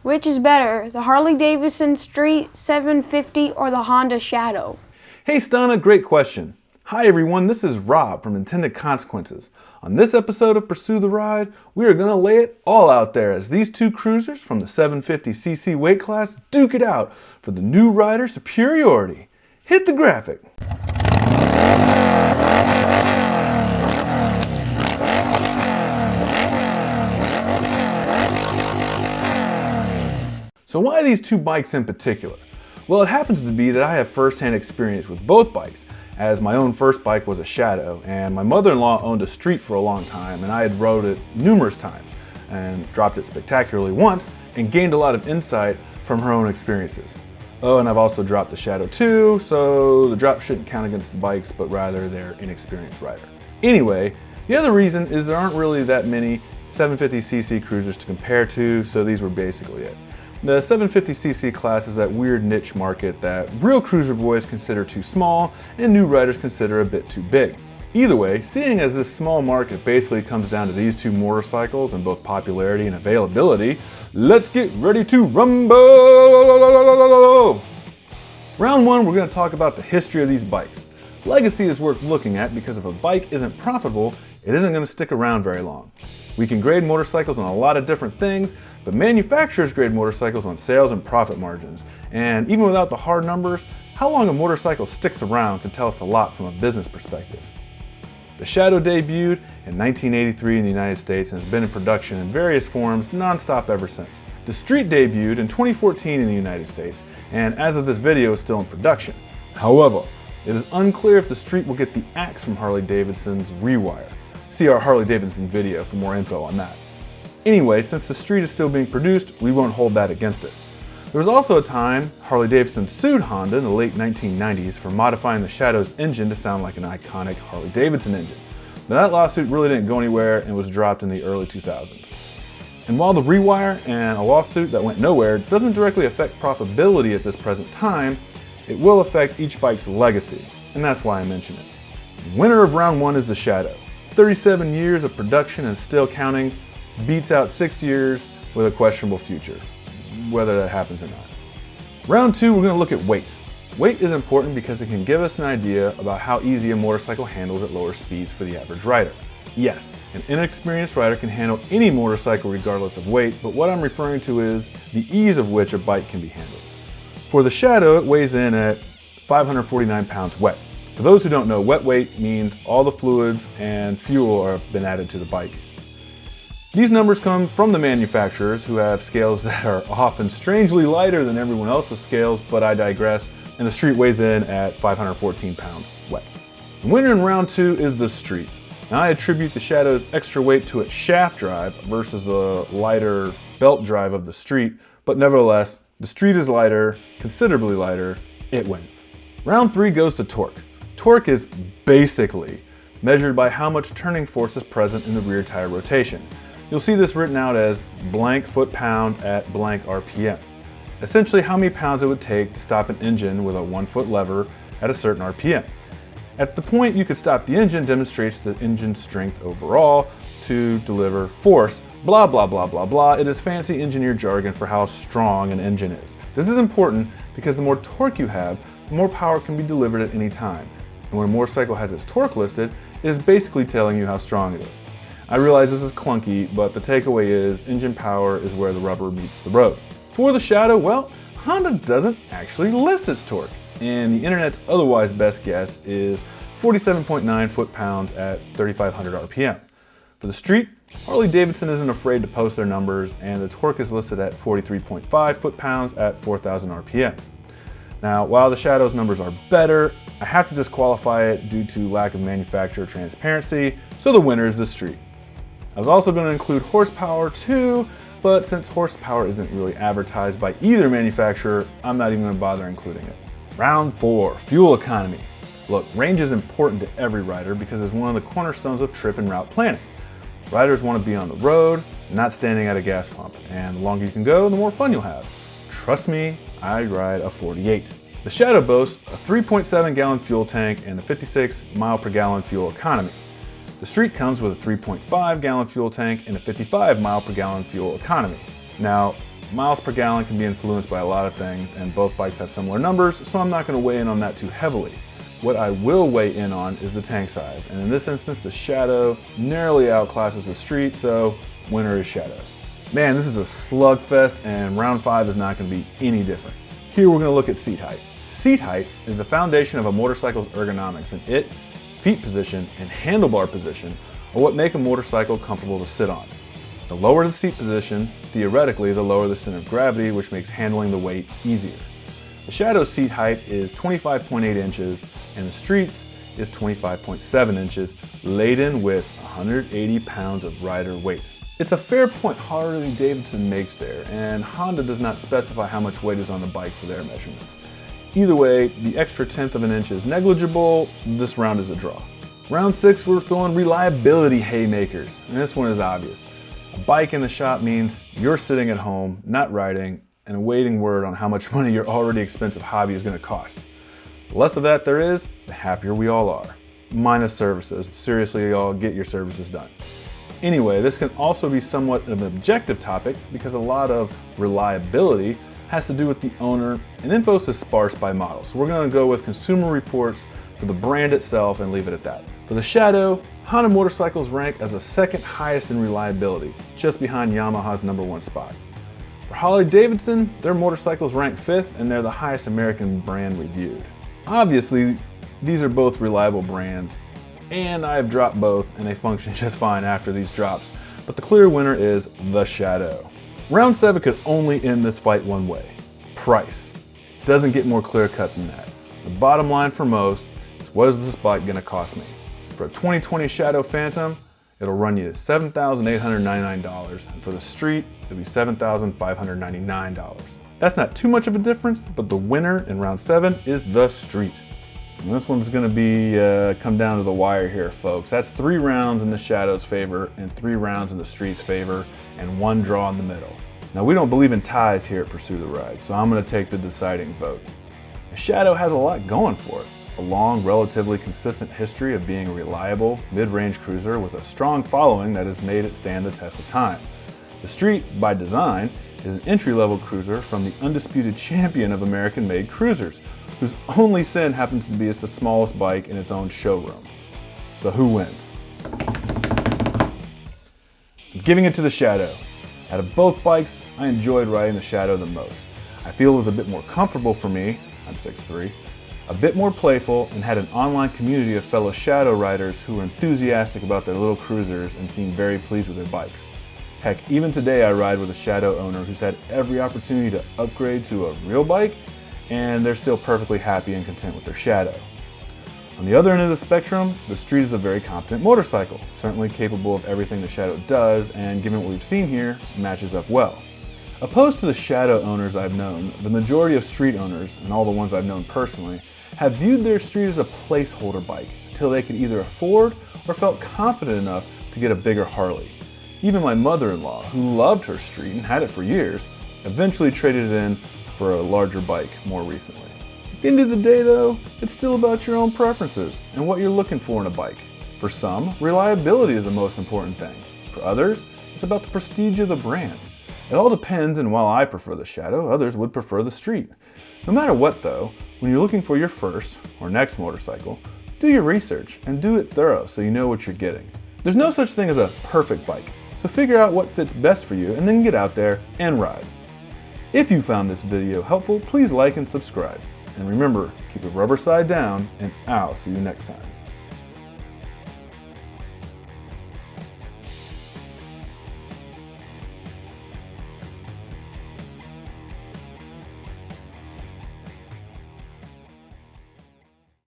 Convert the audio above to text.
Which is better, the Harley-Davidson Street 750 or the Honda Shadow? Hey Stana, great question. Hi everyone, this is Rob from Intended Consequences. On this episode of Pursue the Ride, we are going to lay it all out there as these two cruisers from the 750cc weight class duke it out for the new rider superiority. Hit the graphic. So why these two bikes in particular? Well, it happens to be that I have first-hand experience with both bikes, as my own first bike was a Shadow, and my mother-in-law owned a Street for a long time, and I had rode it numerous times, and dropped it spectacularly once, and gained a lot of insight from her own experiences. Oh, and I've also dropped the Shadow too, so the drop shouldn't count against the bikes, but rather their inexperienced rider. Anyway, the other reason is there aren't really that many 750cc cruisers to compare to, so these were basically it. The 750cc class is that weird niche market that real cruiser boys consider too small and new riders consider a bit too big. Either way, seeing as this small market basically comes down to these two motorcycles in both popularity and availability, let's get ready to rumble! Round one, we're going to talk about the history of these bikes. Legacy is worth looking at because if a bike isn't profitable, it isn't going to stick around very long. We can grade motorcycles on a lot of different things, but manufacturers grade motorcycles on sales and profit margins. And even without the hard numbers, how long a motorcycle sticks around can tell us a lot from a business perspective. The Shadow debuted in 1983 in the United States and has been in production in various forms non-stop ever since. The Street debuted in 2014 in the United States, and as of this video is still in production. However, it is unclear if the Street will get the axe from Harley-Davidson's Rewire. See our Harley-Davidson video for more info on that. Anyway, since the Street is still being produced, we won't hold that against it. There was also a time Harley-Davidson sued Honda in the late 1990s for modifying the Shadow's engine to sound like an iconic Harley-Davidson engine. But that lawsuit really didn't go anywhere and was dropped in the early 2000s. And while the Rewire and a lawsuit that went nowhere doesn't directly affect profitability at this present time, it will affect each bike's legacy, and that's why I mention it. The winner of round one is the Shadow. 37 years of production and still counting, beats out 6 years with a questionable future, whether that happens or not. Round two, we're going to look at weight. Weight is important because it can give us an idea about how easy a motorcycle handles at lower speeds for the average rider. Yes, an inexperienced rider can handle any motorcycle regardless of weight, but what I'm referring to is the ease of which a bike can be handled. For the Shadow, it weighs in at 549 pounds wet. For those who don't know, wet weight means all the fluids and fuel have been added to the bike. These numbers come from the manufacturers who have scales that are often strangely lighter than everyone else's scales, but I digress, and the Street weighs in at 514 pounds wet. The winner in round two is the Street. Now I attribute the Shadow's extra weight to its shaft drive versus the lighter belt drive of the Street, but nevertheless, the Street is lighter, considerably lighter, it wins. Round three goes to torque. Torque is basically measured by how much turning force is present in the rear tire rotation. You'll see this written out as blank foot-pound at blank RPM. Essentially how many pounds it would take to stop an engine with a 1-foot lever at a certain RPM. At the point you could stop the engine demonstrates the engine's strength overall to deliver force. Blah, blah, blah, blah, blah. It is fancy engineer jargon for how strong an engine is. This is important because the more torque you have, the more power can be delivered at any time. And when a motorcycle has its torque listed, it is basically telling you how strong it is. I realize this is clunky, but the takeaway is engine power is where the rubber meets the road. For the Shadow, well, Honda doesn't actually list its torque, and the internet's otherwise best guess is 47.9 foot-pounds at 3,500 RPM. For the Street, Harley-Davidson isn't afraid to post their numbers, and the torque is listed at 43.5 foot-pounds at 4,000 RPM. Now, while the Shadow's numbers are better, I have to disqualify it due to lack of manufacturer transparency, so the winner is the Street. I was also going to include horsepower too, but since horsepower isn't really advertised by either manufacturer, I'm not even going to bother including it. Round four, fuel economy. Look, range is important to every rider because it's one of the cornerstones of trip and route planning. Riders want to be on the road, not standing at a gas pump, and the longer you can go, the more fun you'll have. Trust me, I ride a 48. The Shadow boasts a 3.7 gallon fuel tank and a 56 mile per gallon fuel economy. The Street comes with a 3.5 gallon fuel tank and a 55 mile per gallon fuel economy. Now, Miles per gallon can be influenced by a lot of things, and both bikes have similar numbers, so I'm not going to weigh in on that too heavily. What I will weigh in on is the tank size, and in this instance, the Shadow narrowly outclasses the Street, so winner is Shadow. Man, this is a slugfest, and round 5 is not going to be any different. Here we're going to look at seat height. Seat height is the foundation of a motorcycle's ergonomics, and it, feet position, and handlebar position are what make a motorcycle comfortable to sit on. The lower the seat position, theoretically the lower the center of gravity, which makes handling the weight easier. The Shadow's seat height is 25.8 inches, and the Street's is 25.7 inches, laden with 180 pounds of rider weight. It's a fair point Harley-Davidson makes there, and Honda does not specify how much weight is on the bike for their measurements. Either way, the extra 1/10 of an inch is negligible. This round is a draw. Round 6, we're throwing reliability haymakers, and this one is obvious. A bike in the shop means you're sitting at home, not riding, and awaiting word on how much money your already expensive hobby is going to cost. The less of that there is, the happier we all are. Minus services. Seriously, y'all, get your services done. Anyway, this can also be somewhat of an objective topic because a lot of reliability has to do with the owner, and info is sparse by model. So we're going to go with consumer reports for the brand itself and leave it at that. For the Shadow, Honda motorcycles rank as the second highest in reliability, just behind Yamaha's #1 spot. For Harley-Davidson, their motorcycles rank 5th, and they're the highest American brand reviewed. Obviously, these are both reliable brands, and I have dropped both, and they function just fine after these drops, but the clear winner is the Shadow. Round 7 could only end this fight one way: price. Doesn't get more clear-cut than that. The bottom line for most is, what is this bike going to cost me? For a 2020 Shadow Phantom, it'll run you $7,899, and for the Street, it'll be $7,599. That's not too much of a difference, but the winner in round 7 is the Street. And this one's going to be come down to the wire here, folks. That's 3 rounds in the Shadow's favor and 3 rounds in the Street's favor, and 1 draw in the middle. Now, we don't believe in ties here at Pursue the Ride, so I'm going to take the deciding vote. The Shadow has a lot going for it. A long, relatively consistent history of being a reliable, mid-range cruiser with a strong following that has made it stand the test of time. The Street, by design, is an entry-level cruiser from the undisputed champion of American-made cruisers, whose only sin happens to be it's the smallest bike in its own showroom. So who wins? I'm giving it to the Shadow. Out of both bikes, I enjoyed riding the Shadow the most. I feel it was a bit more comfortable for me, I'm 6'3", a bit more playful, and had an online community of fellow Shadow riders who were enthusiastic about their little cruisers and seemed very pleased with their bikes. Heck, even today I ride with a Shadow owner who's had every opportunity to upgrade to a real bike, and they're still perfectly happy and content with their Shadow. On the other end of the spectrum, the Street is a very competent motorcycle, certainly capable of everything the Shadow does, and given what we've seen here, matches up well. Opposed to the Shadow owners I've known, the majority of Street owners, and all the ones I've known personally, have viewed their Street as a placeholder bike until they could either afford or felt confident enough to get a bigger Harley. Even my mother-in-law, who loved her Street and had it for years, eventually traded it in for a larger bike more recently. At the end of the day though, it's still about your own preferences and what you're looking for in a bike. For some, reliability is the most important thing. For others, it's about the prestige of the brand. It all depends, and while I prefer the Shadow, others would prefer the Street. No matter what though, when you're looking for your first or next motorcycle, do your research and do it thorough so you know what you're getting. There's no such thing as a perfect bike, so figure out what fits best for you and then get out there and ride. If you found this video helpful, please like and subscribe. And remember, keep it rubber side down, and I'll see you next time.